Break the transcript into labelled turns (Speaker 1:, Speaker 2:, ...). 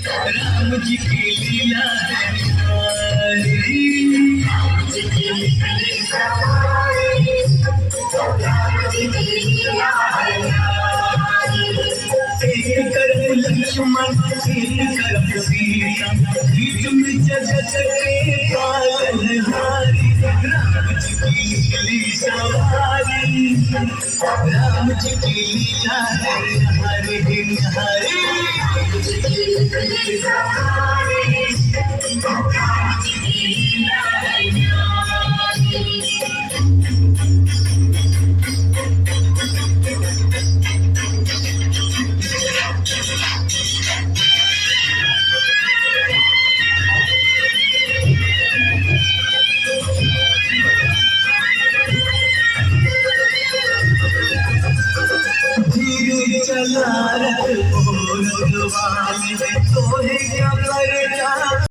Speaker 1: राम जी की लीला है न्यारी। राम जी की लीला है न्यारी। एक तरफ लक्ष्मण एक तरफ सीता, बीच में जगत के पालनहारी। राम जी की लीला सवारी, राम जी की लीला है हरे हरे। राम जी की लीला सवारी, राम जी की लीला है न्यारी। धीरे चला रथ वाले, तोहे